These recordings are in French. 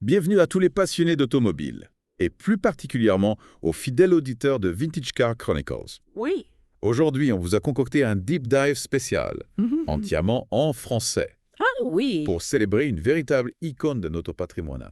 Bienvenue à tous les passionnés d'automobile, et plus particulièrement aux fidèles auditeurs de Vintage Car Chronicles. Oui. Aujourd'hui, on vous a concocté un deep dive spécial, entièrement en français, Ah oui. pour célébrer une véritable icône de notre patrimoine,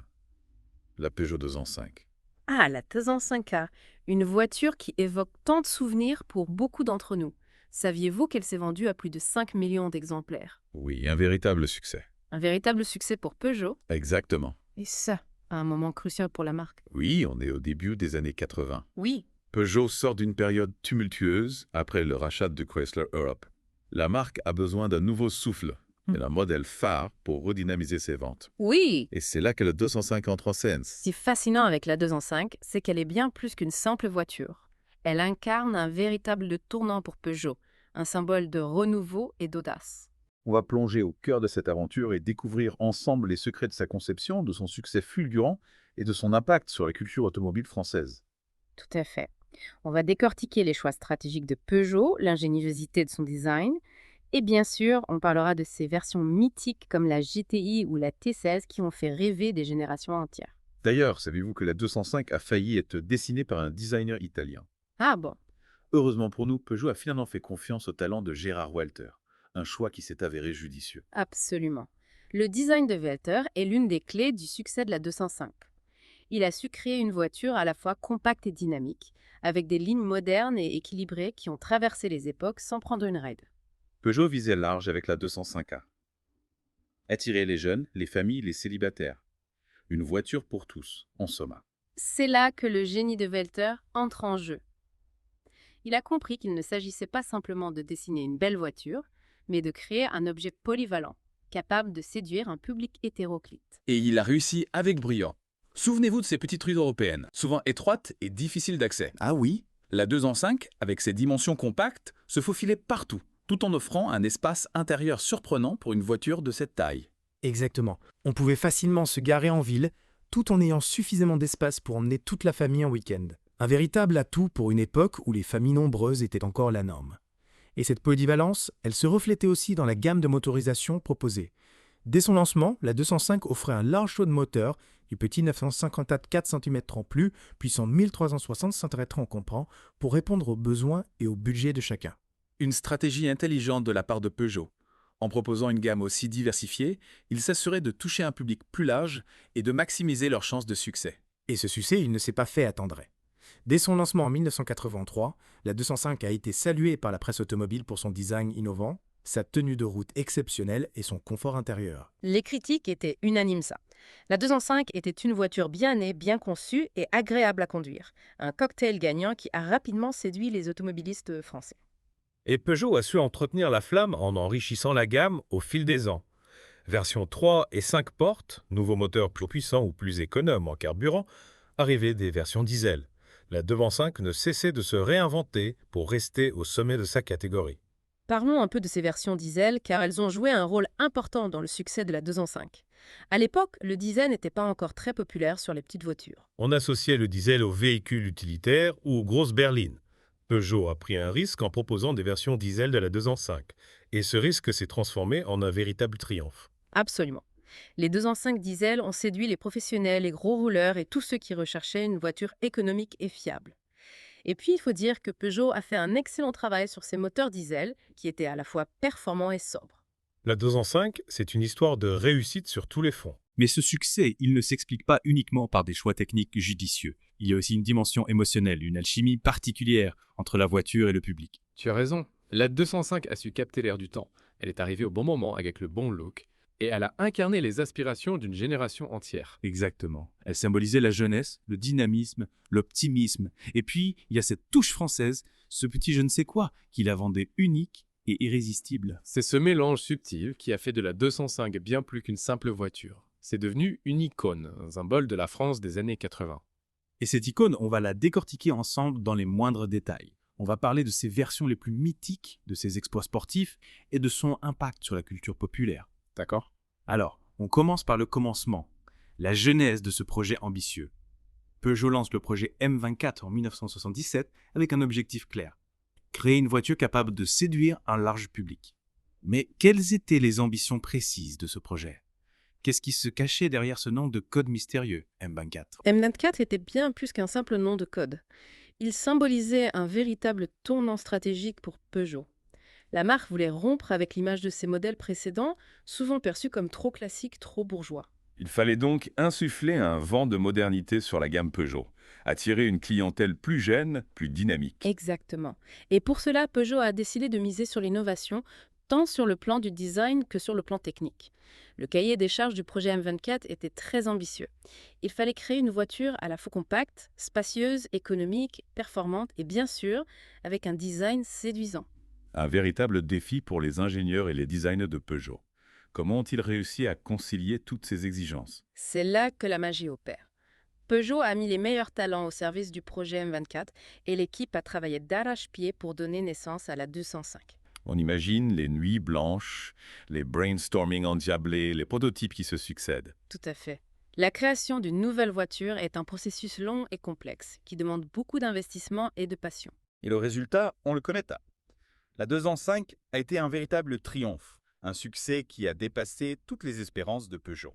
la Peugeot 205. Ah, la 205K, une voiture qui évoque tant de souvenirs pour beaucoup d'entre nous. Saviez-vous qu'elle s'est vendue à plus de 5 millions d'exemplaires? Oui, un véritable succès. Un véritable succès pour Peugeot, Exactement. et ça, à un moment crucial pour la marque. Oui, on est au début des années 80. Oui. Peugeot sort d'une période tumultueuse après le rachat de Chrysler Europe. La marque a besoin d'un nouveau souffle et d'un modèle phare pour redynamiser ses ventes. Oui. Et c'est là que le 205 entre en scène. Ce qui est fascinant avec la 205, c'est qu'elle est bien plus qu'une simple voiture. Elle incarne un véritable tournant pour Peugeot, un symbole de renouveau et d'audace. On va plonger au cœur de cette aventure et découvrir ensemble les secrets de sa conception, de son succès fulgurant et de son impact sur la culture automobile française. Tout à fait. On va décortiquer les choix stratégiques de Peugeot, l'ingéniosité de son design, et bien sûr, on parlera de ces versions mythiques comme la GTI ou la T16 qui ont fait rêver des générations entières. D'ailleurs, savez-vous que la 205 a failli être dessinée par un designer italien? Ah bon. Heureusement pour nous, Peugeot a finalement fait confiance au talent de Gérard Walter, un choix qui s'est avéré judicieux. Absolument. Le design de Velter est l'une des clés du succès de la 205. Il a su créer une voiture à la fois compacte et dynamique, avec des lignes modernes et équilibrées qui ont traversé les époques sans prendre une ride. Peugeot visait large avec la 205A. Attirer les jeunes, les familles, les célibataires. Une voiture pour tous, en somme. C'est là que le génie de Velter entre en jeu. Il a compris qu'il ne s'agissait pas simplement de dessiner une belle voiture, mais de créer un objet polyvalent, capable de séduire un public hétéroclite. Et il a réussi avec brio. Souvenez-vous de ces petites rues européennes, souvent étroites et difficiles d'accès. Ah oui? La 2 en 5, avec ses dimensions compactes, se faufilait partout, tout en offrant un espace intérieur surprenant pour une voiture de cette taille. Exactement. On pouvait facilement se garer en ville, tout en ayant suffisamment d'espace pour emmener toute la famille en week-end. Un véritable atout pour une époque où les familles nombreuses étaient encore la norme. Et cette polyvalence, elle se reflétait aussi dans la gamme de motorisation proposée. Dès son lancement, la 205 offrait un large choix de moteurs, du petit 954 4 cm3+, puissant 1360 Cn pour répondre aux besoins et au budget de chacun. Une stratégie intelligente de la part de Peugeot. En proposant une gamme aussi diversifiée, ils s'assuraient de toucher un public plus large et de maximiser leurs chances de succès. Et ce succès, il ne s'est pas fait attendre. Dès son lancement en 1983, la 205 a été saluée par la presse automobile pour son design innovant, sa tenue de route exceptionnelle et son confort intérieur. Les critiques étaient unanimes ça. La 205 était une voiture bien née, bien conçue et agréable à conduire. Un cocktail gagnant qui a rapidement séduit les automobilistes français. Et Peugeot a su entretenir la flamme en enrichissant la gamme au fil des ans. Version 3 et 5 portes, nouveaux moteurs plus puissants ou plus économes en carburant, arrivée des versions diesel. La 205 ne cessait de se réinventer pour rester au sommet de sa catégorie. Parlons un peu de ces versions diesel car elles ont joué un rôle important dans le succès de la 205. À l'époque, le diesel n'était pas encore très populaire sur les petites voitures. On associait le diesel aux véhicules utilitaires ou aux grosses berlines. Peugeot a pris un risque en proposant des versions diesel de la 205, et ce risque s'est transformé en un véritable triomphe. Absolument. Les 205 diesel ont séduit les professionnels, les gros rouleurs et tous ceux qui recherchaient une voiture économique et fiable. Et puis, il faut dire que Peugeot a fait un excellent travail sur ses moteurs diesel, qui étaient à la fois performants et sobres. La 205, c'est une histoire de réussite sur tous les fronts. Mais ce succès, il ne s'explique pas uniquement par des choix techniques judicieux. Il y a aussi une dimension émotionnelle, une alchimie particulière entre la voiture et le public. Tu as raison, la 205 a su capter l'air du temps. Elle est arrivée au bon moment avec le bon look et elle a incarné les aspirations d'une génération entière. Exactement. Elle symbolisait la jeunesse, le dynamisme, l'optimisme. Et puis, il y a cette touche française, ce petit je ne sais quoi, qui la vendait unique et irrésistible. C'est ce mélange subtil qui a fait de la 205 bien plus qu'une simple voiture. C'est devenu une icône, un symbole de la France des années 80. Et cette icône, on va la décortiquer ensemble dans les moindres détails. On va parler de ses versions les plus mythiques, de ses exploits sportifs et de son impact sur la culture populaire. D'accord? Alors, on commence par le commencement, la genèse de ce projet ambitieux. Peugeot lance le projet M24 en 1977 avec un objectif clair: créer une voiture capable de séduire un large public. Mais quelles étaient les ambitions précises de ce projet ? Qu'est-ce qui se cachait derrière ce nom de code mystérieux, M24? M24 était bien plus qu'un simple nom de code. Il symbolisait un véritable tournant stratégique pour Peugeot. La marque voulait rompre avec l'image de ses modèles précédents, souvent perçus comme trop classiques, trop bourgeois. Il fallait donc insuffler un vent de modernité sur la gamme Peugeot, attirer une clientèle plus jeune, plus dynamique. Exactement. Et pour cela, Peugeot a décidé de miser sur l'innovation, tant sur le plan du design que sur le plan technique. Le cahier des charges du projet M24 était très ambitieux. Il fallait créer une voiture à la fois compacte, spacieuse, économique, performante et bien sûr, avec un design séduisant. Un véritable défi pour les ingénieurs et les designers de Peugeot. Comment ont-ils réussi à concilier toutes ces exigences? C'est là que la magie opère. Peugeot a mis les meilleurs talents au service du projet M24 et l'équipe a travaillé d'arrache-pied pour donner naissance à la 205. On imagine les nuits blanches, les brainstorming endiablés, les prototypes qui se succèdent. Tout à fait. La création d'une nouvelle voiture est un processus long et complexe qui demande beaucoup d'investissement et de passion. Et le résultat, on le connaît. La 205 a été un véritable triomphe, un succès qui a dépassé toutes les espérances de Peugeot.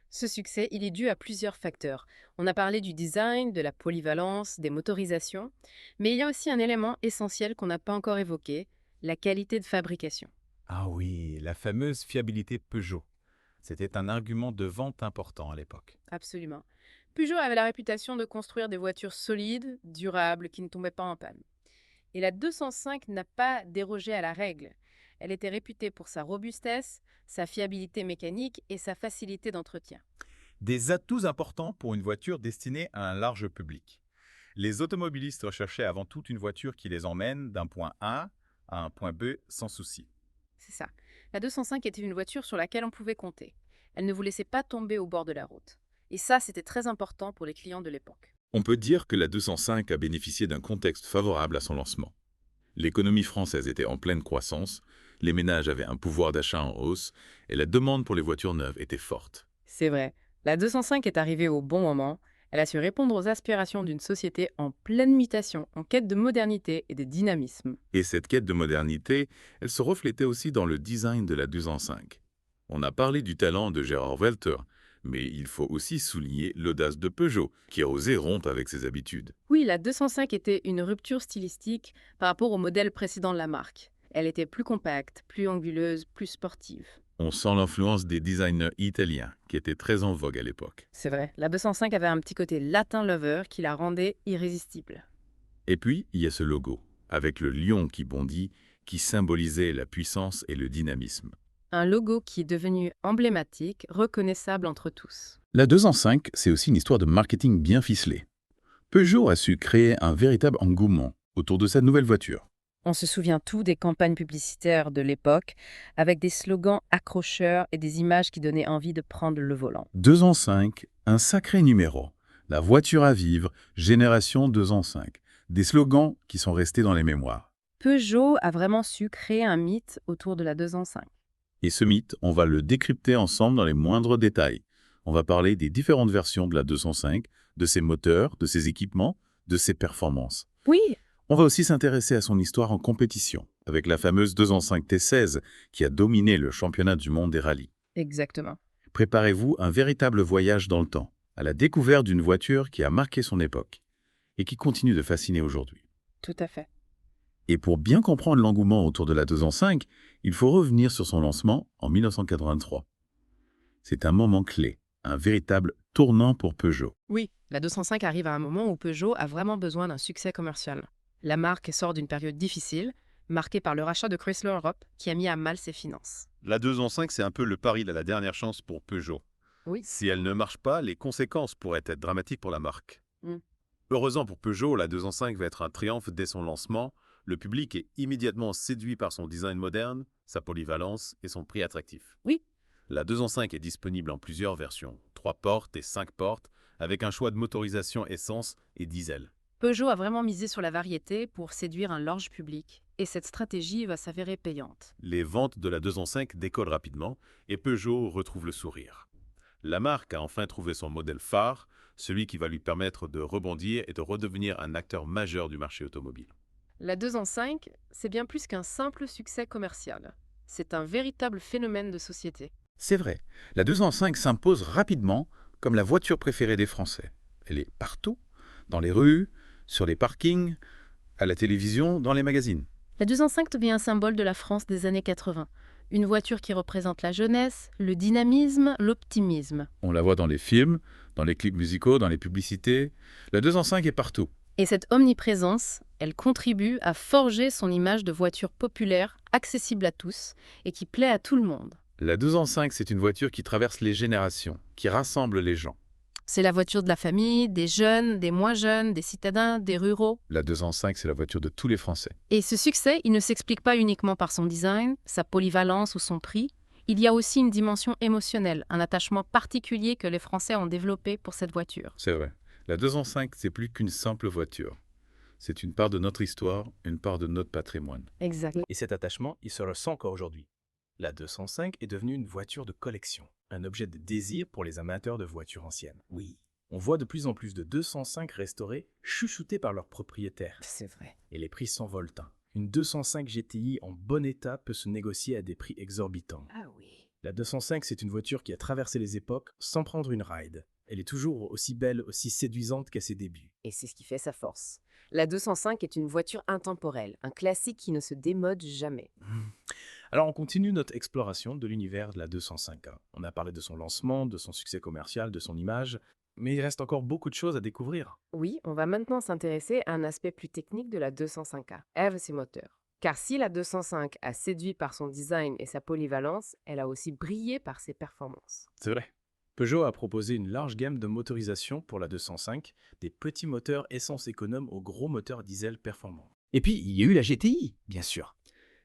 Ce succès, il est dû à plusieurs facteurs. On a parlé du design, de la polyvalence, des motorisations, mais il y a aussi un élément essentiel qu'on n'a pas encore évoqué, la qualité de fabrication. Ah oui, la fameuse fiabilité Peugeot. C'était un argument de vente important à l'époque. Absolument. Peugeot avait la réputation de construire des voitures solides, durables, qui ne tombaient pas en panne. Et la 205 n'a pas dérogé à la règle. Elle était réputée pour sa robustesse, sa fiabilité mécanique et sa facilité d'entretien. Des atouts importants pour une voiture destinée à un large public. Les automobilistes recherchaient avant tout une voiture qui les emmène d'un point A à un point B sans souci. C'est ça. La 205 était une voiture sur laquelle on pouvait compter. Elle ne vous laissait pas tomber au bord de la route. Et ça, c'était très important pour les clients de l'époque. On peut dire que la 205 a bénéficié d'un contexte favorable à son lancement. L'économie française était en pleine croissance, les ménages avaient un pouvoir d'achat en hausse et la demande pour les voitures neuves était forte. C'est vrai. La 205 est arrivée au bon moment. Elle a su répondre aux aspirations d'une société en pleine mutation, en quête de modernité et de dynamisme. Et cette quête de modernité, elle se reflétait aussi dans le design de la 205. On a parlé du talent de Gerhard Welter, mais il faut aussi souligner l'audace de Peugeot, qui a osé rompre avec ses habitudes. Oui, la 205 était une rupture stylistique par rapport au modèle précédent de la marque. Elle était plus compacte, plus anguleuse, plus sportive. On sent l'influence des designers italiens, qui étaient très en vogue à l'époque. C'est vrai, la 205 avait un petit côté latin lover qui la rendait irrésistible. Et puis, il y a ce logo, avec le lion qui bondit, qui symbolisait la puissance et le dynamisme. Un logo qui est devenu emblématique, reconnaissable entre tous. La 205, c'est aussi une histoire de marketing bien ficelée. Peugeot a su créer un véritable engouement autour de sa nouvelle voiture. On se souvient tout des campagnes publicitaires de l'époque, avec des slogans accrocheurs et des images qui donnaient envie de prendre le volant. 205, un sacré numéro. La voiture à vivre, génération 205. Des slogans qui sont restés dans les mémoires. Peugeot a vraiment su créer un mythe autour de la 205. Et ce mythe, on va le décrypter ensemble dans les moindres détails. On va parler des différentes versions de la 205, de ses moteurs, de ses équipements, de ses performances. Oui, On va aussi s'intéresser à son histoire en compétition, avec la fameuse 205 T16 qui a dominé le championnat du monde des rallyes. exactement. Préparez-vous un véritable voyage dans le temps, à la découverte d'une voiture qui a marqué son époque et qui continue de fasciner aujourd'hui. Tout à fait. Et pour bien comprendre l'engouement autour de la 205, il faut revenir sur son lancement en 1983. C'est un moment clé, un véritable tournant pour Peugeot. Oui, la 205 arrive à un moment où Peugeot a vraiment besoin d'un succès commercial. La marque sort d'une période difficile, marquée par le rachat de Chrysler Europe, qui a mis à mal ses finances. La 205, c'est un peu le pari de la dernière chance pour Peugeot. Oui. Si elle ne marche pas, les conséquences pourraient être dramatiques pour la marque. Mm. Heureusement pour Peugeot, la 205 va être un triomphe dès son lancement. Le public est immédiatement séduit par son design moderne, sa polyvalence et son prix attractif. Oui. La 205 est disponible en plusieurs versions, 3 portes et 5 portes, avec un choix de motorisation essence et diesel. Peugeot a vraiment misé sur la variété pour séduire un large public, et cette stratégie va s'avérer payante. Les ventes de la 205 décollent rapidement et Peugeot retrouve le sourire. La marque a enfin trouvé son modèle phare, celui qui va lui permettre de rebondir et de redevenir un acteur majeur du marché automobile. La 205, c'est bien plus qu'un simple succès commercial. C'est un véritable phénomène de société. C'est vrai, la 205 s'impose rapidement comme la voiture préférée des Français. Elle est partout, dans les rues, sur les parkings, à la télévision, dans les magazines. La 205 devient un symbole de la France des années 80. Une voiture qui représente la jeunesse, le dynamisme, l'optimisme. On la voit dans les films, dans les clips musicaux, dans les publicités. La 205 est partout. Et cette omniprésence, elle contribue à forger son image de voiture populaire, accessible à tous et qui plaît à tout le monde. La 205, c'est une voiture qui traverse les générations, qui rassemble les gens. C'est la voiture de la famille, des jeunes, des moins jeunes, des citadins, des ruraux. La 205, c'est la voiture de tous les Français. Et ce succès, il ne s'explique pas uniquement par son design, sa polyvalence ou son prix. Il y a aussi une dimension émotionnelle, un attachement particulier que les Français ont développé pour cette voiture. C'est vrai. La 205, c'est plus qu'une simple voiture. C'est une part de notre histoire, une part de notre patrimoine. Exact. Et cet attachement, il se ressent encore aujourd'hui. La 205 est devenue une voiture de collection, un objet de désir pour les amateurs de voitures anciennes. Oui. On voit de plus en plus de 205 restaurés chouchoutés par leurs propriétaires. C'est vrai. Et les prix s'envolent. Une 205 GTI en bon état peut se négocier à des prix exorbitants. Ah oui. La 205, c'est une voiture qui a traversé les époques sans prendre une ride. Elle est toujours aussi belle, aussi séduisante qu'à ses débuts. Et c'est ce qui fait sa force. La 205 est une voiture intemporelle, un classique qui ne se démode jamais. Alors on continue notre exploration de l'univers de la 205. On a parlé de son lancement, de son succès commercial, de son image, mais il reste encore beaucoup de choses à découvrir. Oui, on va maintenant s'intéresser à un aspect plus technique de la 205K, ses moteurs. Car si la 205 a séduit par son design et sa polyvalence, elle a aussi brillé par ses performances. C'est vrai. Peugeot a proposé une large gamme de motorisation pour la 205, des petits moteurs essence économe aux gros moteurs diesel performants. Et puis, il y a eu la GTI, bien sûr.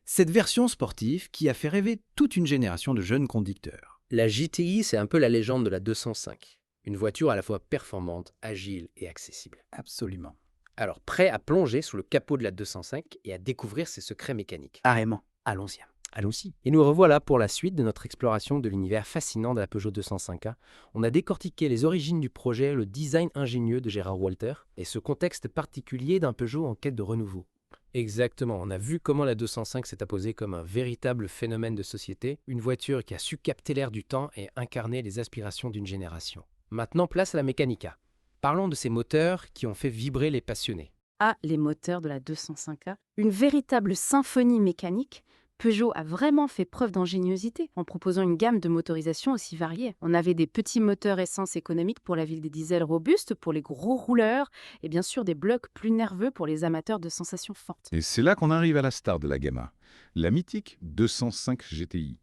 Cette version sportive qui a fait rêver toute une génération de jeunes conducteurs. La GTI, c'est un peu la légende de la 205. Une voiture à la fois performante, agile et accessible. Absolument. Alors, prêt à plonger sous le capot de la 205 et à découvrir ses secrets mécaniques. Carrément. Allons-y. Allons-y. Et nous revoilà pour la suite de notre exploration de l'univers fascinant de la Peugeot 205K. On a décortiqué les origines du projet, le design ingénieux de Gérard Walter et ce contexte particulier d'un Peugeot en quête de renouveau. Exactement, on a vu comment la 205 s'est apposée comme un véritable phénomène de société, une voiture qui a su capter l'air du temps et incarner les aspirations d'une génération. Maintenant, place à la mécanica. Parlons de ces moteurs qui ont fait vibrer les passionnés. Ah, les moteurs de la 205K. Une véritable symphonie mécanique. Peugeot a vraiment fait preuve d'ingéniosité en proposant une gamme de motorisation aussi variée. On avait des petits moteurs essence économiques pour la ville, des diesels robustes pour les gros rouleurs et bien sûr des blocs plus nerveux pour les amateurs de sensations fortes. Et c'est là qu'on arrive à la star de la gamme, la mythique 205 GTI.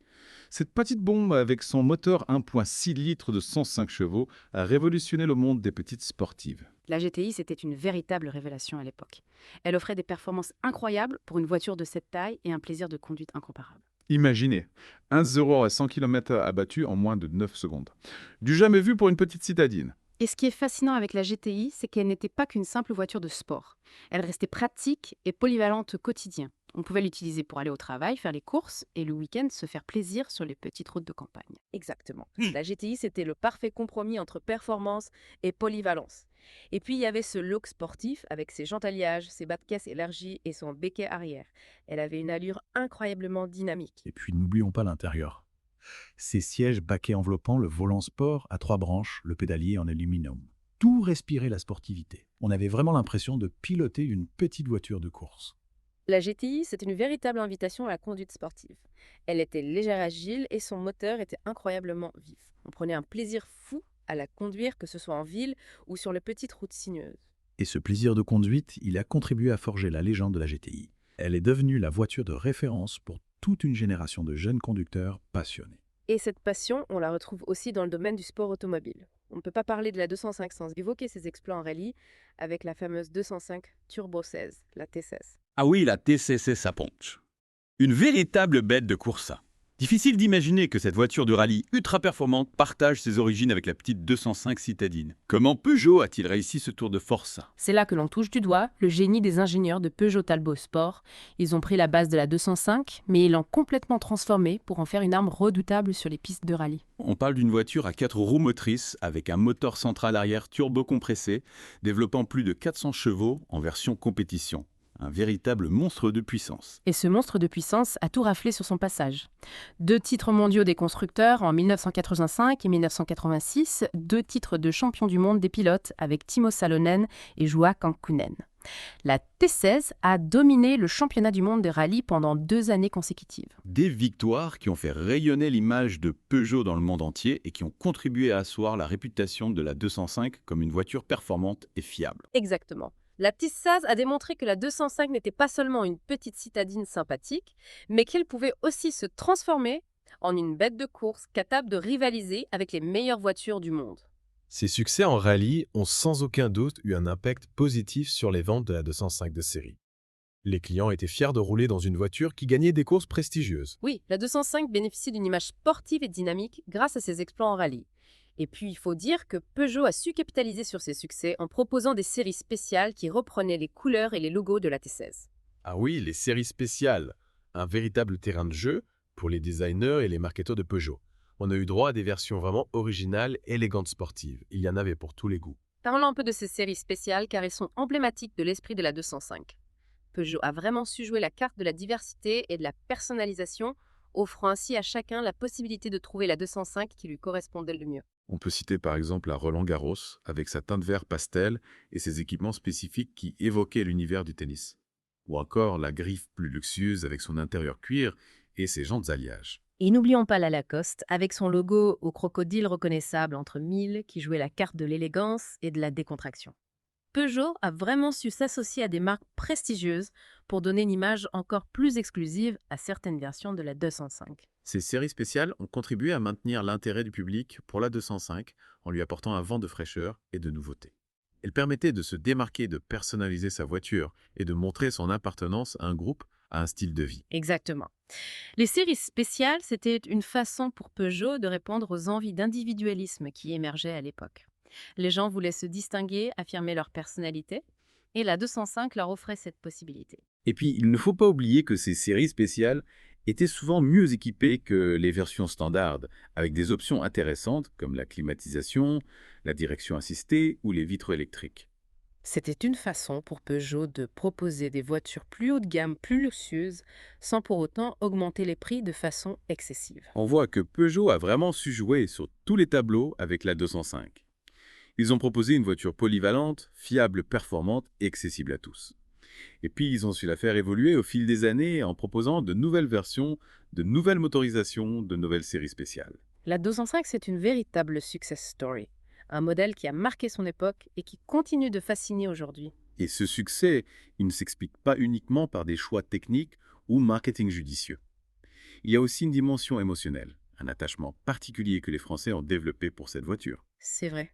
Cette petite bombe avec son moteur 1.6 litres de 105 chevaux a révolutionné le monde des petites sportives. La GTI, c'était une véritable révélation à l'époque. Elle offrait des performances incroyables pour une voiture de cette taille et un plaisir de conduite incomparable. Imaginez, 1,0 à 100 km abattu en moins de 9 secondes. Du jamais vu pour une petite citadine. Et ce qui est fascinant avec la GTI, c'est qu'elle n'était pas qu'une simple voiture de sport. Elle restait pratique et polyvalente au quotidien. On pouvait l'utiliser pour aller au travail, faire les courses et le week-end se faire plaisir sur les petites routes de campagne. Exactement. La GTI, c'était le parfait compromis entre performance et polyvalence. Et puis, il y avait ce look sportif avec ses jantes alliages, ses bas de caisse élargis et son béquet arrière. Elle avait une allure incroyablement dynamique. Et puis, n'oublions pas l'intérieur. Ces sièges baquets enveloppant le volant sport à 3 branches, le pédalier en aluminium. Tout respirait la sportivité. On avait vraiment l'impression de piloter une petite voiture de course. La GTI, c'est une véritable invitation à la conduite sportive. Elle était légère et agile et son moteur était incroyablement vif. On prenait un plaisir fou à la conduire, que ce soit en ville ou sur les petites routes sinueuses. Et ce plaisir de conduite, il a contribué à forger la légende de la GTI. Elle est devenue la voiture de référence pour toute une génération de jeunes conducteurs passionnés. Et cette passion, on la retrouve aussi dans le domaine du sport automobile. On ne peut pas parler de la 205 sans évoquer ses exploits en rallye avec la fameuse 205 Turbo 16, la T16. Ah oui, la T16 à punch. Une véritable bête de course. Difficile d'imaginer que cette voiture de rallye ultra performante partage ses origines avec la petite 205 citadine. Comment Peugeot a-t-il réussi ce tour de force? C'est là que l'on touche du doigt le génie des ingénieurs de Peugeot Talbot Sport. Ils ont pris la base de la 205, mais ils l'ont complètement transformée pour en faire une arme redoutable sur les pistes de rallye. On parle d'une voiture à 4 roues motrices avec un moteur central arrière turbo-compressé, développant plus de 400 chevaux en version compétition. un véritable monstre de puissance. Et ce monstre de puissance a tout raflé sur son passage. 2 titres mondiaux des constructeurs en 1985 et 1986, 2 titres de champion du monde des pilotes avec Timo Salonen et Juha Kankkunen. La T16 a dominé le championnat du monde de rallye pendant 2 années consécutives. Des victoires qui ont fait rayonner l'image de Peugeot dans le monde entier et qui ont contribué à asseoir la réputation de la 205 comme une voiture performante et fiable. Exactement. La T16 a démontré que la 205 n'était pas seulement une petite citadine sympathique, mais qu'elle pouvait aussi se transformer en une bête de course capable de rivaliser avec les meilleures voitures du monde. Ces succès en rallye ont sans aucun doute eu un impact positif sur les ventes de la 205 de série. Les clients étaient fiers de rouler dans une voiture qui gagnait des courses prestigieuses. Oui, la 205 bénéficie d'une image sportive et dynamique grâce à ses exploits en rallye. Et puis, il faut dire que Peugeot a su capitaliser sur ses succès en proposant des séries spéciales qui reprenaient les couleurs et les logos de la T16. Ah oui, les séries spéciales, un véritable terrain de jeu pour les designers et les marketeurs de Peugeot. On a eu droit à des versions vraiment originales, élégantes, sportives. Il y en avait pour tous les goûts. Parlons un peu de ces séries spéciales car elles sont emblématiques de l'esprit de la 205. Peugeot a vraiment su jouer la carte de la diversité et de la personnalisation, offrant ainsi à chacun la possibilité de trouver la 205 qui lui correspondait le mieux. On peut citer par exemple la Roland-Garros avec sa teinte vert pastel et ses équipements spécifiques qui évoquaient l'univers du tennis. Ou encore la griffe plus luxueuse avec son intérieur cuir et ses jantes alliages. Et n'oublions pas la Lacoste, avec son logo au crocodile reconnaissable entre mille qui jouait la carte de l'élégance et de la décontraction. Peugeot a vraiment su s'associer à des marques prestigieuses pour donner une image encore plus exclusive à certaines versions de la 205. Ces séries spéciales ont contribué à maintenir l'intérêt du public pour la 205 en lui apportant un vent de fraîcheur et de nouveauté. Elles permettaient de se démarquer, de personnaliser sa voiture et de montrer son appartenance à un groupe, à un style de vie. Exactement. Les séries spéciales, c'était une façon pour Peugeot de répondre aux envies d'individualisme qui émergeaient à l'époque. Les gens voulaient se distinguer, affirmer leur personnalité, et la 205 leur offrait cette possibilité. Et puis, il ne faut pas oublier que ces séries spéciales étaient souvent mieux équipées que les versions standards, avec des options intéressantes comme la climatisation, la direction assistée ou les vitres électriques. C'était une façon pour Peugeot de proposer des voitures plus haut de gamme, plus luxueuses, sans pour autant augmenter les prix de façon excessive. On voit que Peugeot a vraiment su jouer sur tous les tableaux avec la 205. Ils ont proposé une voiture polyvalente, fiable, performante et accessible à tous. Et puis, ils ont su la faire évoluer au fil des années en proposant de nouvelles versions, de nouvelles motorisations, de nouvelles séries spéciales. La 205, c'est une véritable success story. Un modèle qui a marqué son époque et qui continue de fasciner aujourd'hui. Et ce succès, il ne s'explique pas uniquement par des choix techniques ou marketing judicieux. Il y a aussi une dimension émotionnelle, un attachement particulier que les Français ont développé pour cette voiture. C'est vrai.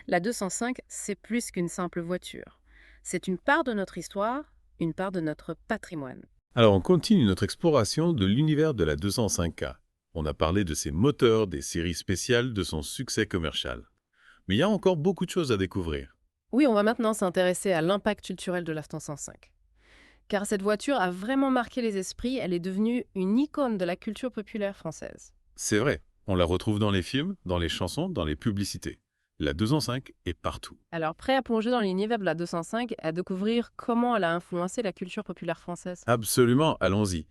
La 205, c'est plus qu'une simple voiture. C'est une part de notre histoire, une part de notre patrimoine. Alors on continue notre exploration de l'univers de la 205K. On a parlé de ses moteurs, des séries spéciales, de son succès commercial. Mais il y a encore beaucoup de choses à découvrir. Oui, on va maintenant s'intéresser à l'impact culturel de la 205. Car cette voiture a vraiment marqué les esprits, elle est devenue une icône de la culture populaire française. C'est vrai, on la retrouve dans les films, dans les chansons, dans les publicités. La 205 est partout. Alors, prêt à plonger dans l'univers de la 205 et à découvrir comment elle a influencé la culture populaire française? Absolument, allons-y.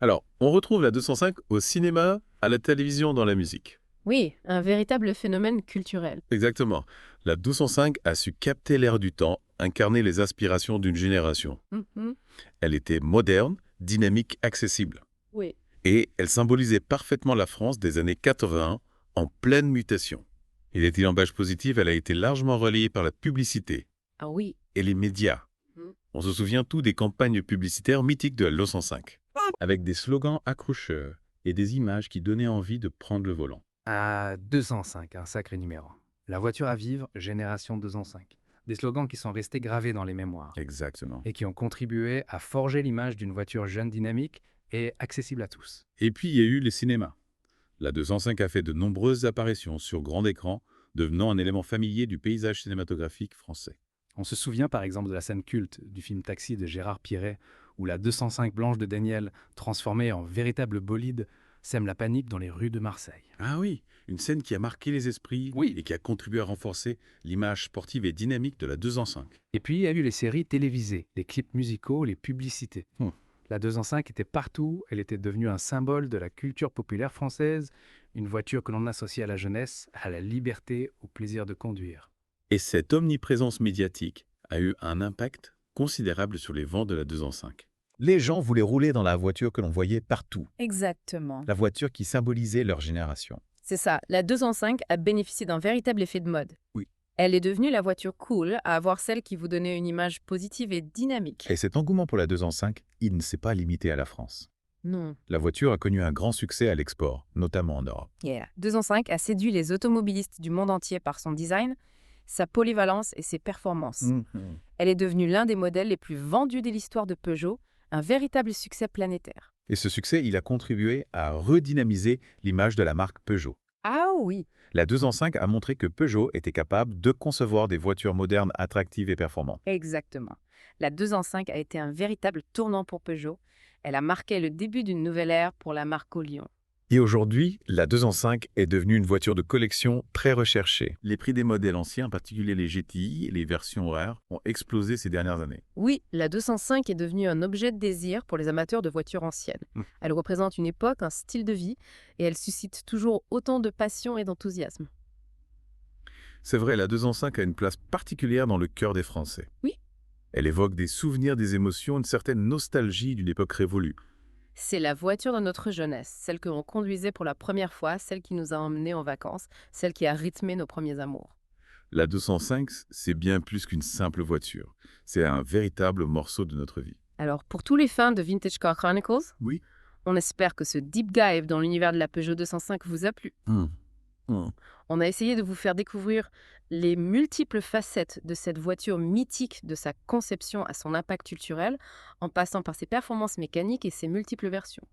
Alors, on retrouve la 205 au cinéma, à la télévision, dans la musique. Oui, un véritable phénomène culturel. Exactement. La 205 a su capter l'air du temps, incarner les aspirations d'une génération. Elle était moderne, dynamique, accessible. Oui. Et elle symbolisait parfaitement la France des années 80 en pleine mutation. Et les images positives, elle a été largement relayée par la publicité. Ah oui. Et les médias. On se souvient tous des campagnes publicitaires mythiques de la 205, avec des slogans accrocheurs et des images qui donnaient envie de prendre le volant. Ah, 205, un sacré numéro. La voiture à vivre, génération 205. Des slogans qui sont restés gravés dans les mémoires. Exactement. Et qui ont contribué à forger l'image d'une voiture jeune, dynamique et accessible à tous. Et puis, il y a eu les cinémas. La 205 a fait de nombreuses apparitions sur grand écran, devenant un élément familier du paysage cinématographique français. On se souvient par exemple de la scène culte du film Taxi de Gérard Piret, où la 205 blanche de Daniel, transformée en véritable bolide, sème la panique dans les rues de Marseille. Ah oui, une scène qui a marqué les esprits et qui a contribué à renforcer l'image sportive et dynamique de la 2 en 5. Et puis, il y a eu les séries télévisées, les clips musicaux, les publicités. La 2 en 5 était partout, elle était devenue un symbole de la culture populaire française, une voiture que l'on associe à la jeunesse, à la liberté, au plaisir de conduire. Et cette omniprésence médiatique a eu un impact considérable sur les ventes de la 2 en 5. Les gens voulaient rouler dans la voiture que l'on voyait partout, Exactement. la voiture qui symbolisait leur génération. C'est ça, la 2 en 5 a bénéficié d'un véritable effet de mode. Oui. Elle est devenue la voiture cool à avoir celle qui vous donnait une image positive et dynamique. Et cet engouement pour la 2 en 5, il ne s'est pas limité à la France. Non. La voiture a connu un grand succès à l'export, notamment en Europe. Yeah. 2 en 5 a séduit les automobilistes du monde entier par son design, sa polyvalence et ses performances. Elle est devenue l'un des modèles les plus vendus de l'histoire de Peugeot, un véritable succès planétaire. Et ce succès, il a contribué à redynamiser l'image de la marque Peugeot. Ah oui. La 2 en 5 a montré que Peugeot était capable de concevoir des voitures modernes, attractives et performantes. Exactement. La 2 en 5 a été un véritable tournant pour Peugeot. Elle a marqué le début d'une nouvelle ère pour la marque au Lyon. Et aujourd'hui, la 2 en 5 est devenue une voiture de collection très recherchée. Les prix des modèles anciens, en particulier les GTI et les versions rares, ont explosé ces dernières années. Oui, la 205 est devenue un objet de désir pour les amateurs de voitures anciennes. Elle représente une époque, un style de vie, et elle suscite toujours autant de passion et d'enthousiasme. C'est vrai, la 2 en 5 a une place particulière dans le cœur des Français. Oui. Elle évoque des souvenirs, des émotions, une certaine nostalgie d'une époque révolue. C'est la voiture de notre jeunesse, celle que l'on conduisait pour la première fois, celle qui nous a emmenés en vacances, celle qui a rythmé nos premiers amours. La 205, c'est bien plus qu'une simple voiture. C'est un véritable morceau de notre vie. Alors, pour tous les fans de Vintage Car Chronicles, on espère que ce deep dive dans l'univers de la Peugeot 205 vous a plu. On a essayé de vous faire découvrir les multiples facettes de cette voiture mythique, de sa conception à son impact culturel, en passant par ses performances mécaniques et ses multiples versions.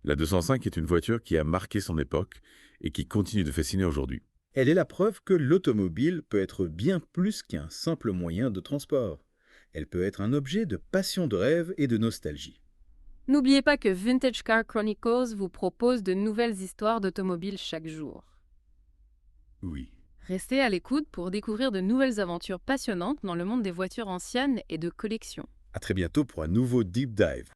La 205 est une voiture qui a marqué son époque et qui continue de fasciner aujourd'hui. Elle est la preuve que l'automobile peut être bien plus qu'un simple moyen de transport. Elle peut être un objet de passion de rêve et de nostalgie. N'oubliez pas que Vintage Car Chronicles vous propose de nouvelles histoires d'automobiles chaque jour. Oui. Restez à l'écoute pour découvrir de nouvelles aventures passionnantes dans le monde des voitures anciennes et de collection. À très bientôt pour un nouveau Deep Dive.